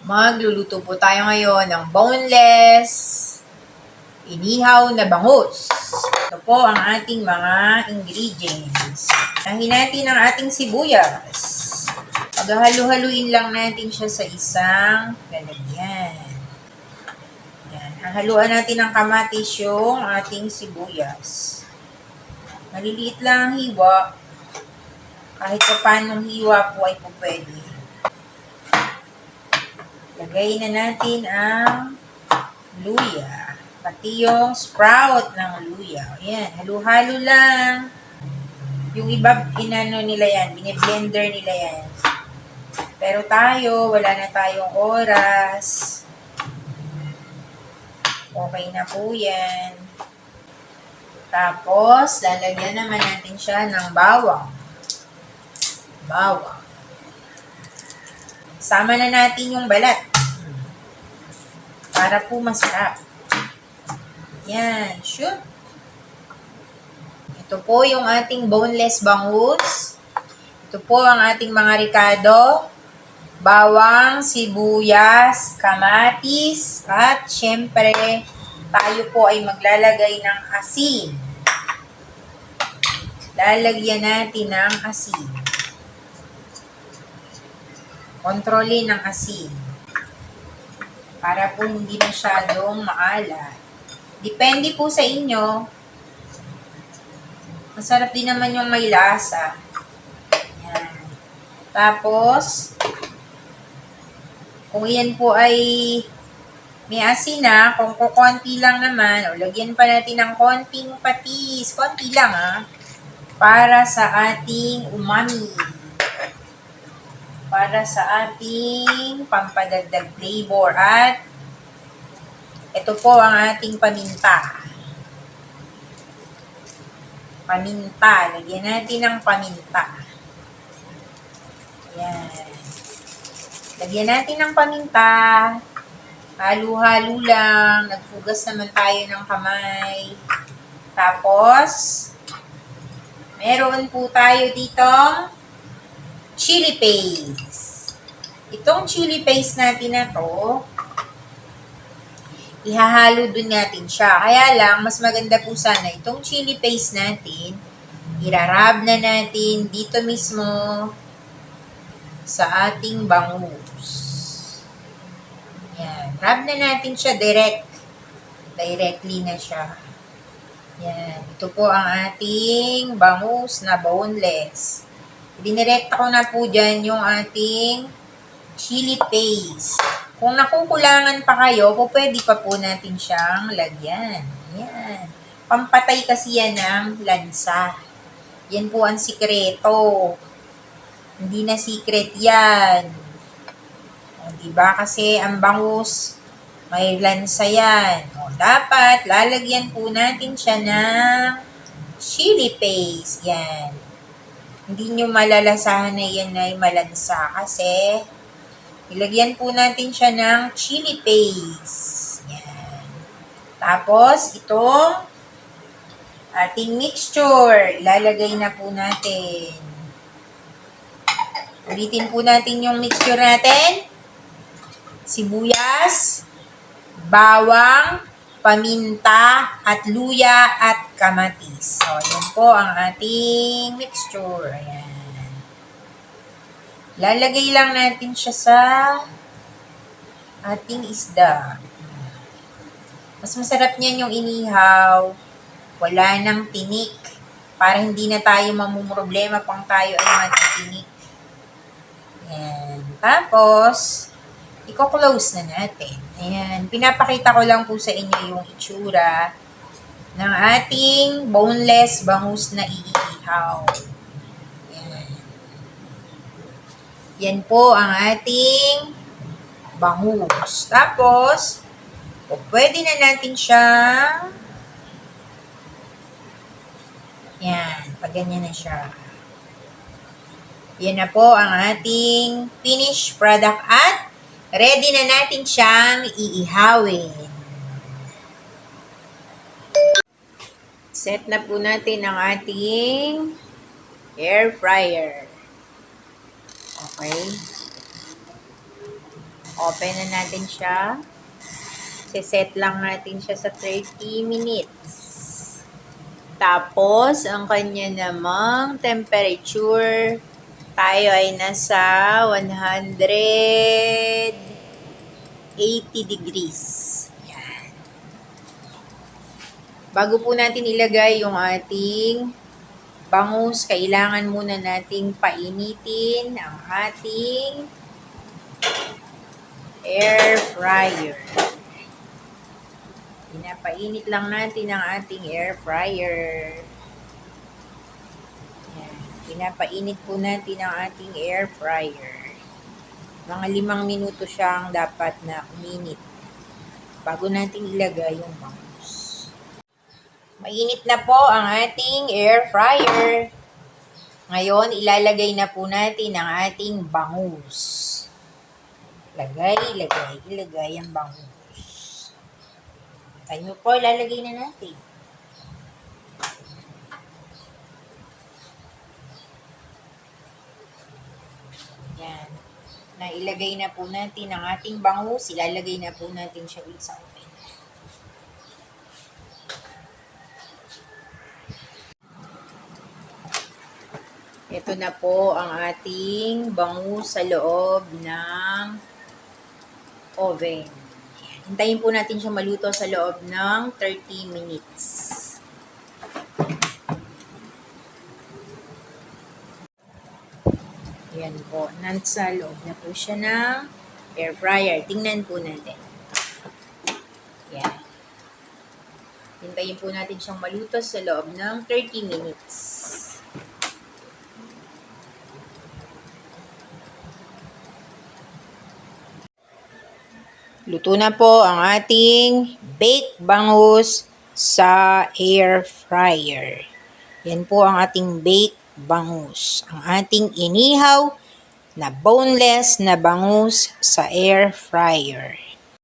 Magluluto po tayo ngayon ng boneless, inihaw na bangus. Ito po ang ating mga ingredients. Unahin natin ang ating sibuyas. Paghahalu-haluin lang natin siya sa isang lalagyan. Yan. Hahaluan natin ng kamatis yung ating sibuyas. Maliliit lang ang hiwa. Kahit pa paanong hiwa po ay po pwede. Lagay na natin ang luya. Pati yung sprout ng luya. Ayan, halo-halo lang. Yung iba, nila yan. Bine-blender nila yan. Pero tayo, wala na tayong oras. Okay na po yan. Tapos, lalagyan naman natin siya ng bawang. Bawang. Sama na natin yung balat. Para po masarap. Yan, shoot. Ito po yung ating boneless bangus. Ito po ang ating mga ricado. Bawang, sibuyas, kamatis, at syempre, tayo po ay maglalagay ng asin. Lalagyan natin ng asin. Kontrolin ng asin. Para po hindi masyadong maalat. Depende po sa inyo. Masarap din naman yung may lasa. Yan. Tapos, kung yan po ay may asin na, kung kukunti lang naman, o lagyan pa natin ng konting patis. Konti lang para sa ating umami. Para sa ating pampadagdag flavor. At ito po ang ating paminta. Paminta. Lagyan natin ng paminta. Ayan. Lagyan natin ng paminta. Halo-halo lang. Naghugas naman tayo ng kamay. Tapos, meron po tayo ditong chili paste. Itong chili paste natin na to, ihahalo dun natin siya. Kaya lang, mas maganda po sana itong chili paste natin, irarab na natin dito mismo sa ating bangus. Yan. Rub na natin siya directly na siya. Yan. Ito po ang ating bangus na boneless. Dinirekta ko na po dyan yung ating chili paste. Kung nakukulangan pa kayo, pwede pa po natin siyang lagyan. Yan. Pampatay kasi yan ng lansa. Yan po ang sikreto. Hindi na secret yan. O, diba? Kasi ang bangus, may lansa yan. O, dapat lalagyan po natin siya ng chili paste. Yan. Hindi nyo malalasahan na yan ay malansa kasi ilagyan po natin siya ng chili paste. Yan. Tapos, itong ating mixture, ilalagay na po natin. Ulitin po natin yung mixture natin. Sibuyas, bawang, paminta, at luya, at kamatis. So, yun po ang ating mixture. Ayan. Lalagay lang natin siya sa ating isda. Mas masarap niyan yung inihaw. Wala nang tinik. Para hindi na tayo mamumroblema pang tayo ay matitinik. Ayan. Tapos, i-close na natin. Ayan. Pinapakita ko lang po sa inyo yung itsura ng ating boneless bangus na iihaw. Ayan. Yan po ang ating bangus. Tapos, pwede na natin siyang yan. Pag ganyan na siya. Yan na po ang ating finished product at ready na natin siyang iihawin. Set na po natin ang ating air fryer. Okay. Open na natin siya. Set lang natin siya sa 30 minutes. Tapos, ang kanya namang temperature, tayo ay nasa 180 degrees. Yan. Bago po natin ilagay yung ating bangus, kailangan muna nating painitin ang ating air fryer. Pinapainit lang natin ang ating air fryer. Yan. Pinapainit po natin ang ating air fryer. Mga 5 minuto siyang dapat na uminit bago natin ilagay yung bangus. Mainit na po ang ating air fryer. Ngayon, ilalagay na po natin ang ating bangus. Ilagay ang bangus. Tayo po, ilalagay na natin. Yan. Nailagay na po natin ang ating bangus. Ilalagay na po natin siya ulit sa oven. Ito na po ang ating bangus sa loob ng oven. Hintayin po natin siya maluto sa loob ng 30 minutes. Yan po. Nasa loob na po siya ng air fryer. Tingnan po natin. Yan. Hintayin po natin siyang maluto sa loob ng 30 minutes. Luto na po ang ating baked bangus sa air fryer. Yan po ang ating baked bangus. Ang ating inihaw na boneless na bangus sa air fryer.